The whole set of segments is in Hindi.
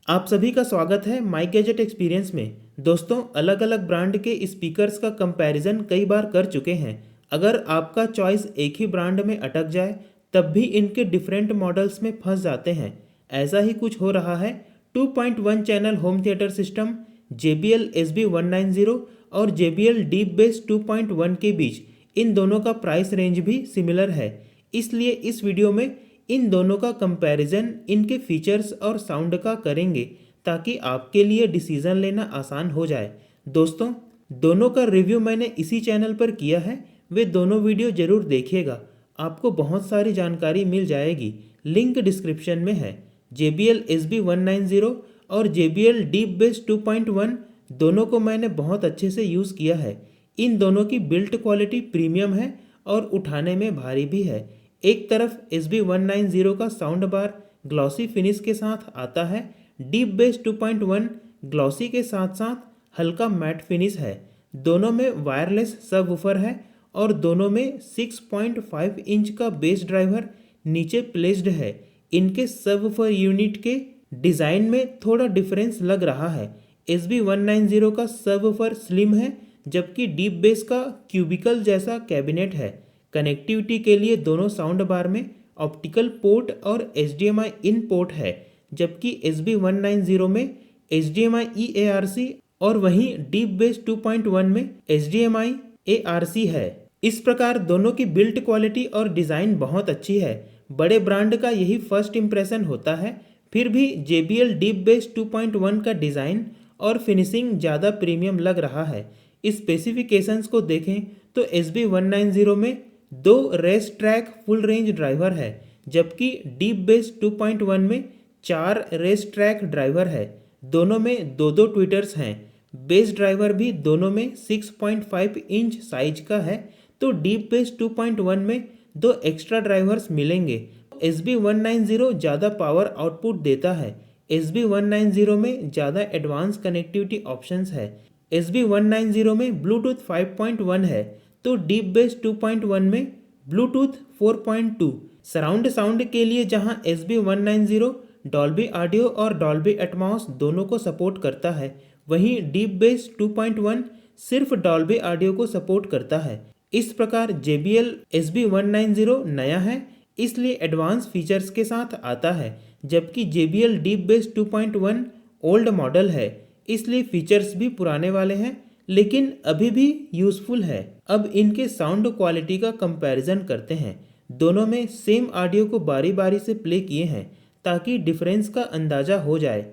आप सभी का स्वागत है माई गैजेट एक्सपीरियंस में। दोस्तों, अलग अलग ब्रांड के स्पीकर्स का कंपैरिजन कई बार कर चुके हैं। अगर आपका चॉइस एक ही ब्रांड में अटक जाए तब भी इनके डिफरेंट मॉडल्स में फंस जाते हैं। ऐसा ही कुछ हो रहा है 2.1 channel home theatre system JBL SB190 और JBL डीप बेस 2.1 के बीच। इन दोनों का प्राइस रेंज भी सिमिलर है, इसलिए इस वीडियो में इन दोनों का कंपैरिजन, इनके फीचर्स और साउंड का करेंगे ताकि आपके लिए डिसीजन लेना आसान हो जाए। दोस्तों, दोनों का रिव्यू मैंने इसी चैनल पर किया है, वे दोनों वीडियो जरूर देखिएगा, आपको बहुत सारी जानकारी मिल जाएगी। लिंक डिस्क्रिप्शन में है। JBL SB190 और JBL डीप बेस 2.1 दोनों को मैंने बहुत अच्छे से यूज़ किया है। इन दोनों की बिल्ट क्वालिटी प्रीमियम है और उठाने में भारी भी है। एक तरफ SB190 का साउंड बार ग्लॉसी फिनिश के साथ आता है, डीप बेस 2.1 ग्लॉसी के साथ साथ हल्का मैट फिनिश है। दोनों में वायरलेस सबवूफर है और दोनों में 6.5 इंच का बेस ड्राइवर नीचे प्लेस्ड है। इनके सबवूफर यूनिट के डिज़ाइन में थोड़ा डिफरेंस लग रहा है। SB190 का सबवूफर स्लिम है जबकि डीप बेस का क्यूबिकल जैसा कैबिनेट है। कनेक्टिविटी के लिए दोनों साउंड बार में ऑप्टिकल पोर्ट और HDMI इन पोर्ट है, जबकि SB190 में HDMI eARC और वहीं डीप बेस 2.1 में HDMI ARC है। इस प्रकार दोनों की बिल्ट क्वालिटी और डिज़ाइन बहुत अच्छी है। बड़े ब्रांड का यही फर्स्ट इम्प्रेशन होता है, फिर भी JBL डीप बेस 2.1 का डिज़ाइन और फिनिशिंग ज़्यादा प्रीमियम लग रहा है। स्पेसिफिकेशंस को देखें तो SB190 में 2 race track full range driver है, जबकि डीप बेस 2.1 में 4 रेस ट्रैक ड्राइवर है। दोनों में दो दो ट्विटर्स हैं। बेस ड्राइवर भी दोनों में 6.5 इंच साइज का है, तो डीप बेस 2.1 में 2 एक्स्ट्रा ड्राइवर्स मिलेंगे। SB190 ज़्यादा पावर आउटपुट देता है। SB190 में ज़्यादा एडवांस कनेक्टिविटी ऑप्शंस है। SB190 में ब्लूटूथ 5.1 है, तो डीप बेस 2.1 में ब्लूटूथ 4.2। सराउंड साउंड के लिए जहां SB190 डॉल्बी ऑडियो और डॉल्बी एटमॉस दोनों को सपोर्ट करता है, वहीं डीप बेस 2.1 सिर्फ डॉल्बी ऑडियो को सपोर्ट करता है। इस प्रकार JBL SB190 नया है, इसलिए एडवांस फीचर्स के साथ आता है, जबकि JBL deep base 2.1 old model है, इसलिए फीचर्स भी पुराने वाले हैं लेकिन अभी भी यूज़फुल है। अब इनके साउंड क्वालिटी का कंपैरिजन करते हैं। दोनों में सेम ऑडियो को बारी बारी से प्ले किए हैं ताकि डिफरेंस का अंदाज़ा हो जाए।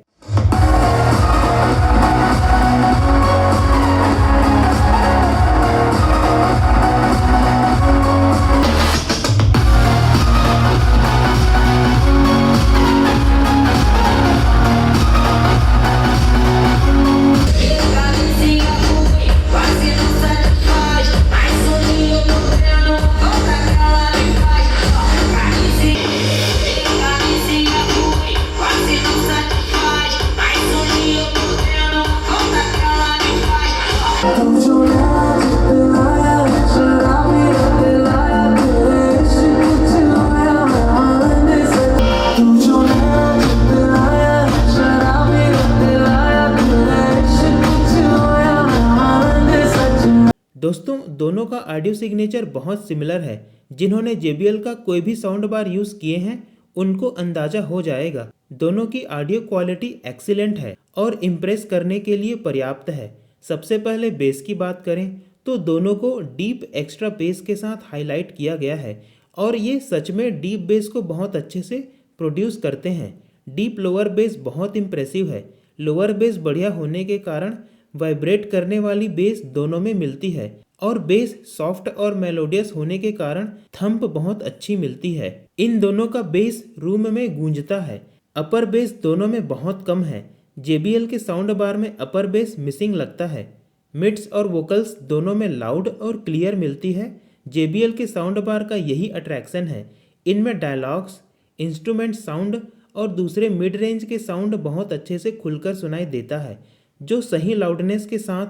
दोस्तों, दोनों का ऑडियो सिग्नेचर बहुत सिमिलर है। जिन्होंने JBL का कोई भी साउंड बार यूज़ किए हैं उनको अंदाज़ा हो जाएगा। दोनों की ऑडियो क्वालिटी एक्सीलेंट है और इम्प्रेस करने के लिए पर्याप्त है। सबसे पहले बेस की बात करें तो दोनों को डीप एक्स्ट्रा बेस के साथ हाईलाइट किया गया है और ये सच में डीप बेस को बहुत अच्छे से प्रोड्यूस करते हैं। डीप लोअर बेस बहुत इम्प्रेसिव है। लोअर बेस बढ़िया होने के कारण वाइब्रेट करने वाली बेस दोनों में मिलती है और बेस सॉफ्ट और मेलोडियस होने के कारण थंप बहुत अच्छी मिलती है। इन दोनों का बेस रूम में गूंजता है। अपर बेस दोनों में बहुत कम है। JBL के साउंड बार में अपर बेस मिसिंग लगता है। मिड्स और वोकल्स दोनों में लाउड और क्लियर मिलती है। JBL के साउंड बार का यही अट्रैक्शन है। इनमें डायलॉग्स, इंस्ट्रूमेंट साउंड और दूसरे मिड रेंज के साउंड बहुत अच्छे से खुलकर सुनाई देता है, जो सही लाउडनेस के साथ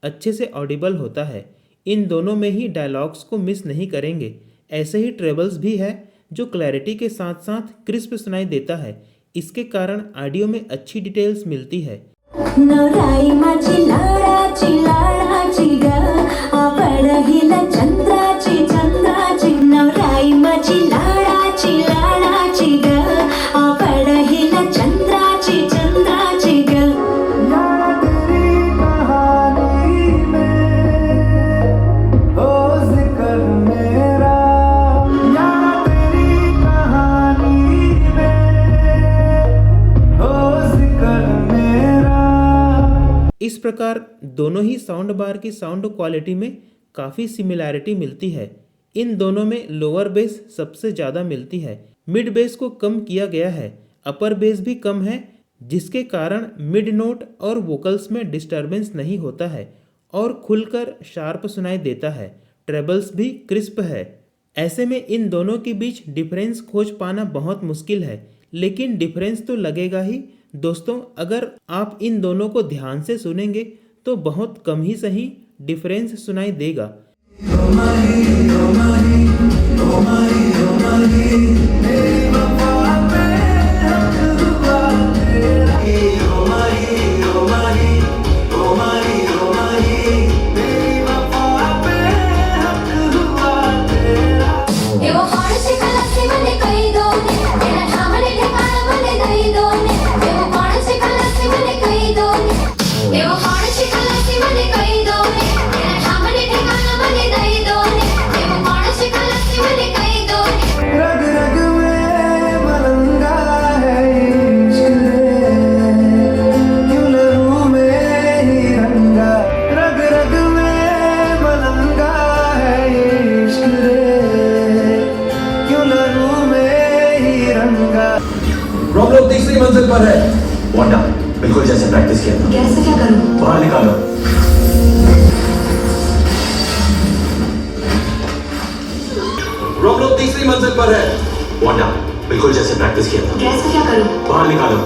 अच्छे से ऑडिबल होता है। इन दोनों में ही डायलॉग्स को मिस नहीं करेंगे। ऐसे ही ट्रेबल्स भी है जो क्लैरिटी के साथ साथ क्रिस्प सुनाई देता है। इसके कारण ऑडियो में अच्छी डिटेल्स मिलती है। नवराई माझी लाडाची लाडाची ग आवडहिला चंद्राची चंद्राची नवराई माझी लाडाची लाडाची ग आवडहिला चंद्राची चंद्राची ग यारा तेरी कहानी में हो जिक्र मेरा यारा तेरी कहानी में हो जिक्र मेरा। इस प्रकार दोनों ही साउंड बार की साउंड क्वालिटी में काफ़ी सिमिलैरिटी मिलती है। इन दोनों में लोअर बेस सबसे ज़्यादा मिलती है, मिड बेस को कम किया गया है, अपर बेस भी कम है, जिसके कारण मिड नोट और वोकल्स में डिस्टरबेंस नहीं होता है और खुलकर शार्प सुनाई देता है। ट्रेबल्स भी क्रिस्प है। ऐसे में इन दोनों के बीच डिफरेंस खोज पाना बहुत मुश्किल है, लेकिन डिफरेंस तो लगेगा ही। दोस्तों, अगर आप इन दोनों को ध्यान से सुनेंगे तो बहुत कम ही सही डिफरेंस सुनाई देगा। एवो कोणसे खलासी मने कही दोने तेरा ठामने ठिकाना मने दई दोने एवो कोणसे खलासी मने कही दोने एवो कोणसे खलासी मने कही दोने तेरा ठामने ठिकाना मने दई दोने एवो कोणसे खलासी मने कही दोने रग रग में मलंगा है इश्क रे क्यों लहू में ही रंगा रग रग में मलंगा है इश्क रे क्यों लहू में ही रंगा। रोम लोग तीसरी मंजिल पर है। वांडा, बिल्कुल जैसे प्रैक्टिस किया था। कैसे क्या करूं बाहर निकालो। रोम लोग तीसरी मंजिल पर है। वांडा, बिल्कुल जैसे प्रैक्टिस किया था। कैसे क्या करूं बाहर निकालो।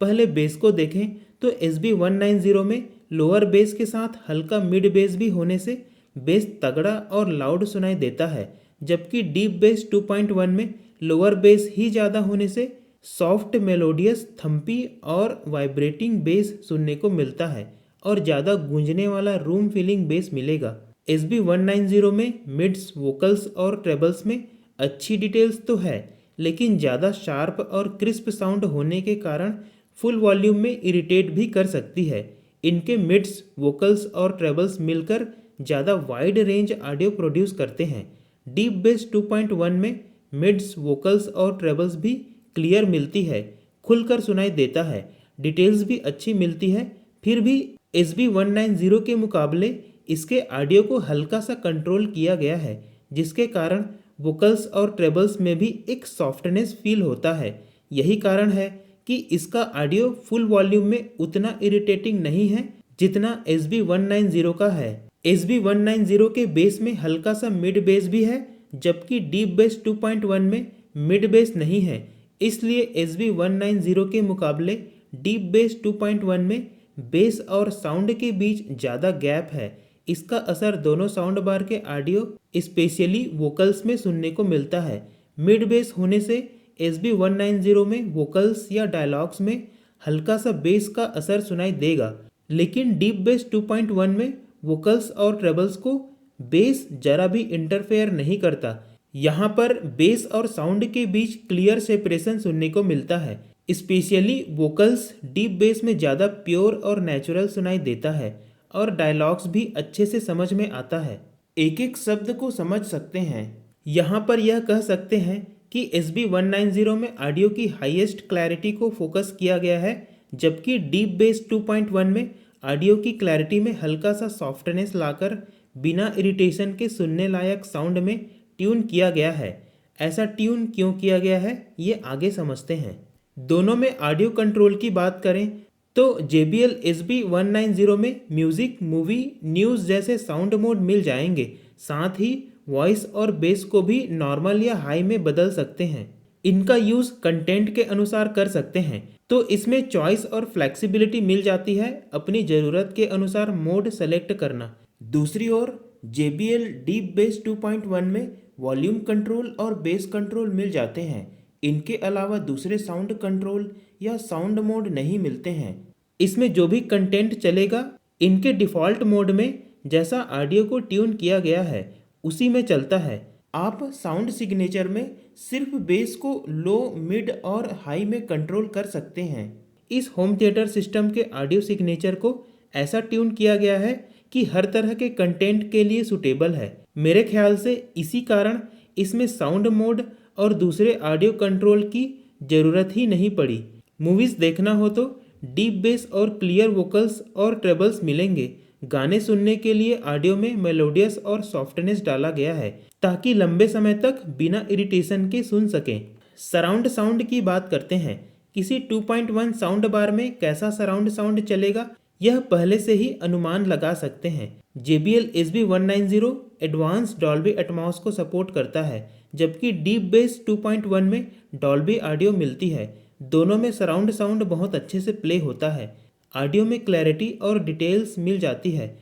पहले बेस को देखें तो SB190 में लोअर बेस के साथ हल्का मिड बेस भी होने से बेस तगड़ा और लाउड सुनाई देता है, जबकि डीप बेस 2.1 में लोअर बेस ही ज़्यादा होने से सॉफ्ट मेलोडियस थम्पी और वाइब्रेटिंग बेस सुनने को मिलता है और ज़्यादा गूंजने वाला रूम फीलिंग बेस मिलेगा। SB190 में मिड्स, वोकल्स और ट्रेबल्स में अच्छी डिटेल्स तो है, लेकिन ज़्यादा शार्प और क्रिस्प साउंड होने के कारण फुल वॉल्यूम में इरिटेट भी कर सकती है। इनके मिड्स, वोकल्स और ट्रेबल्स मिलकर ज़्यादा वाइड रेंज ऑडियो प्रोड्यूस करते हैं। डीप बेस 2.1 में मिड्स, वोकल्स और ट्रेबल्स भी क्लियर मिलती है, खुलकर सुनाई देता है, डिटेल्स भी अच्छी मिलती है। फिर भी SB190 के मुकाबले इसके ऑडियो को हल्का सा कंट्रोल किया गया है, जिसके कारण वोकल्स और ट्रेबल्स में भी एक सॉफ्टनेस फील होता है। यही कारण है कि इसका ऑडियो फुल वॉल्यूम में उतना इरिटेटिंग नहीं है जितना SB190 का है। SB190 के बेस में हल्का सा मिड बेस भी है, जबकि डीप बेस 2.1 में मिड बेस नहीं है। इसलिए SB190 के मुकाबले डीप बेस 2.1 में बेस और साउंड के बीच ज़्यादा गैप है। इसका असर दोनों साउंड बार के ऑडियो, स्पेशली वोकल्स में सुनने को मिलता है। मिड बेस होने से SB190 में वोकल्स या डायलॉग्स में हल्का सा बेस का असर सुनाई देगा, लेकिन डीप बेस 2.1 में वोकल्स और ट्रेबल्स को बेस जरा भी इंटरफेयर नहीं करता। यहाँ पर बेस और साउंड के बीच क्लियर सेपरेशन सुनने को मिलता है। स्पेशली वोकल्स डीप बेस में ज़्यादा प्योर और नेचुरल सुनाई देता है और डायलॉग्स भी अच्छे से समझ में आता है, एक एक शब्द को समझ सकते हैं। यहाँ पर यह कह सकते हैं कि SB190 में ऑडियो की हाईएस्ट क्लैरिटी को फोकस किया गया है, जबकि डीप बेस 2.1 में ऑडियो की क्लैरिटी में हल्का सा सॉफ्टनेस लाकर बिना इरिटेशन के सुनने लायक साउंड में ट्यून किया गया है। ऐसा ट्यून क्यों किया गया है ये आगे समझते हैं। दोनों में ऑडियो कंट्रोल की बात करें तो JBL SB190 में म्यूजिक, मूवी, न्यूज़ जैसे साउंड मोड मिल जाएंगे। साथ ही वॉइस और बेस को भी नॉर्मल या हाई में बदल सकते हैं। इनका यूज़ कंटेंट के अनुसार कर सकते हैं, तो इसमें चॉइस और फ्लेक्सिबिलिटी मिल जाती है अपनी ज़रूरत के अनुसार मोड सेलेक्ट करना। दूसरी ओर JBL डीप बेस 2.1 में वॉल्यूम कंट्रोल और बेस कंट्रोल मिल जाते हैं। इनके अलावा दूसरे साउंड कंट्रोल या साउंड मोड नहीं मिलते हैं। इसमें जो भी कंटेंट चलेगा इनके डिफ़ॉल्ट मोड में जैसा ऑडियो को ट्यून किया गया है उसी में चलता है। आप साउंड सिग्नेचर में सिर्फ बेस को लो, मिड और हाई में कंट्रोल कर सकते हैं। इस होम थिएटर सिस्टम के ऑडियो सिग्नेचर को ऐसा ट्यून किया गया है कि हर तरह के कंटेंट के लिए सूटेबल है। मेरे ख्याल से इसी कारण इसमें साउंड मोड और दूसरे ऑडियो कंट्रोल की ज़रूरत ही नहीं पड़ी। मूवीज़ देखना हो तो डीप बेस और क्लियर वोकल्स और ट्रेबल्स मिलेंगे। गाने सुनने के लिए ऑडियो में मेलोडियस और सॉफ्टनेस डाला गया है ताकि लंबे समय तक बिना इरिटेशन के सुन सकें। सराउंड साउंड की बात करते हैं। किसी 2.1 साउंड बार में कैसा सराउंड साउंड चलेगा यह पहले से ही अनुमान लगा सकते हैं। JBL SB190 advance Dolby Atmos को सपोर्ट करता है, जबकि डीप बेस 2.1 में डॉल्बी ऑडियो मिलती है। दोनों में सराउंड साउंड बहुत अच्छे से प्ले होता है। ऑडियो में क्लैरिटी और डिटेल्स मिल जाती है।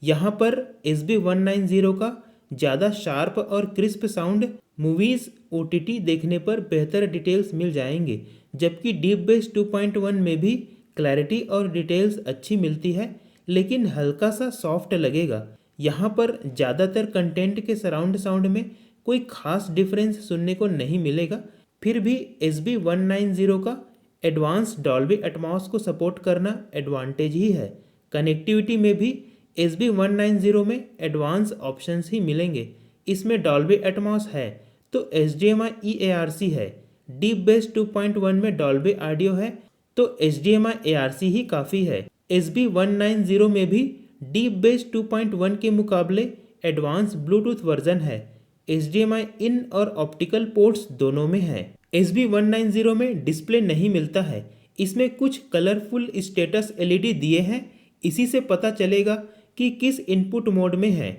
यहाँ पर SB190 का ज़्यादा शार्प और क्रिस्प साउंड मूवीज़ OTT देखने पर बेहतर डिटेल्स मिल जाएंगे, जबकि डीप बेस 2.1 में भी क्लैरिटी और डिटेल्स अच्छी मिलती है लेकिन हल्का सा सॉफ्ट लगेगा। यहाँ पर ज़्यादातर कंटेंट के सराउंड साउंड में कोई खास डिफरेंस सुनने को नहीं मिलेगा। फिर भी SB190 का एडवांस डॉल्बी एटमॉस को सपोर्ट करना एडवांटेज ही है। कनेक्टिविटी में भी SB190 में एडवांस ऑप्शंस ही मिलेंगे। इसमें डॉल्बी एटमॉस है तो HDMI eARC है। डीप बेस 2.1 में डॉल्बी ऑडियो है तो HDMI ARC ही काफ़ी है। SB190 में भी डीप बेस 2.1 के मुकाबले एडवांस ब्लूटूथ वर्जन है। HDMI इन और ऑप्टिकल पोर्ट्स दोनों में है। SB190 में डिस्प्ले नहीं मिलता है। इसमें कुछ कलरफुल स्टेटस LED दिए हैं, इसी से पता चलेगा कि किस इनपुट मोड में है,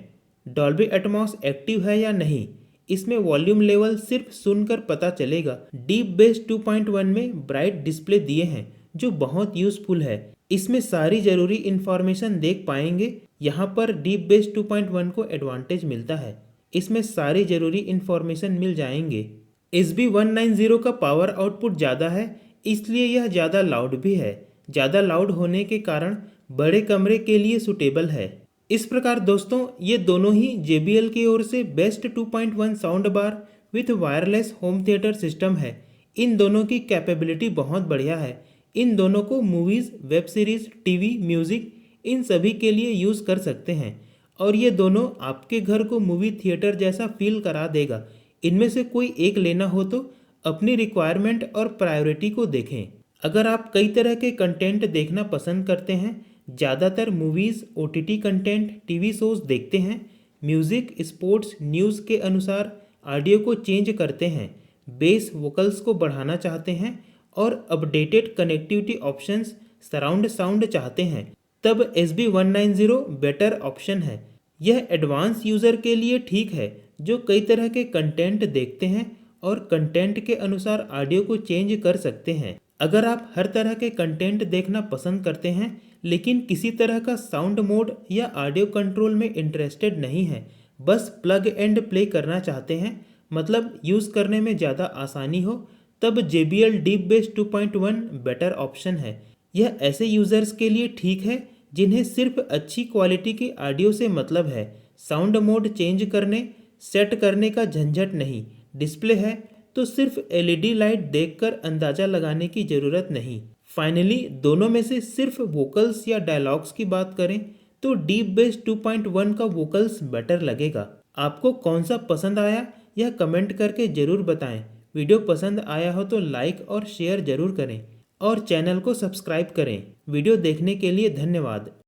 डॉल्बी एटमॉस एक्टिव है या नहीं। इसमें वॉल्यूम लेवल सिर्फ सुनकर पता चलेगा। डीप बेस 2.1 में ब्राइट डिस्प्ले दिए हैं जो बहुत यूज़फुल है। इसमें सारी ज़रूरी इन्फॉर्मेशन देख पाएंगे। यहाँ पर डीप बेस 2.1 को एडवांटेज मिलता है, इसमें सारी ज़रूरी इन्फॉर्मेशन मिल जाएंगे। SB190 का पावर आउटपुट ज़्यादा है, इसलिए यह ज़्यादा लाउड भी है। ज़्यादा लाउड होने के कारण बड़े कमरे के लिए सूटेबल है। इस प्रकार दोस्तों ये दोनों ही JBL की ओर से best 2.1 sound bar with wireless home theatre system है। इन दोनों की कैपेबिलिटी बहुत बढ़िया है। इन दोनों को movies, web series, TV, music in सभी के लिए यूज़ कर सकते हैं और ये दोनों आपके घर को मूवी थिएटर जैसा फील करा देगा। इनमें से कोई एक लेना हो तो अपनी रिक्वायरमेंट और प्रायोरिटी को देखें। अगर आप कई तरह के कंटेंट देखना पसंद करते हैं, ज़्यादातर movies, OTT content, TV shows देखते हैं, म्यूज़िक, स्पोर्ट्स, न्यूज़ के अनुसार ऑडियो को चेंज करते हैं, बेस वोकल्स को बढ़ाना चाहते हैं और updated connectivity options, surround sound चाहते हैं, तब SB190 बेटर ऑप्शन है। यह एडवांस यूज़र के लिए ठीक है जो कई तरह के कंटेंट देखते हैं और कंटेंट के अनुसार ऑडियो को चेंज कर सकते हैं। अगर आप हर तरह के कंटेंट देखना पसंद करते हैं लेकिन किसी तरह का साउंड मोड या ऑडियो कंट्रोल में इंटरेस्टेड नहीं है, बस प्लग एंड प्ले करना चाहते हैं, मतलब यूज़ करने में ज़्यादा आसानी हो, तब JBL deep base 2.1 better option है। यह ऐसे यूज़र्स के लिए ठीक है जिन्हें सिर्फ अच्छी क्वालिटी की ऑडियो से मतलब है। साउंड मोड चेंज करने, सेट करने का झंझट नहीं। डिस्प्ले है तो सिर्फ LED लाइट देखकर अंदाज़ा लगाने की ज़रूरत नहीं। फाइनली दोनों में से सिर्फ वोकल्स या डायलॉग्स की बात करें तो डीप बेस 2.1 का वोकल्स बेटर लगेगा। आपको कौन सा पसंद आया यह कमेंट करके ज़रूर बताएं। वीडियो पसंद आया हो तो लाइक और शेयर ज़रूर करें और चैनल को सब्सक्राइब करें। वीडियो देखने के लिए धन्यवाद।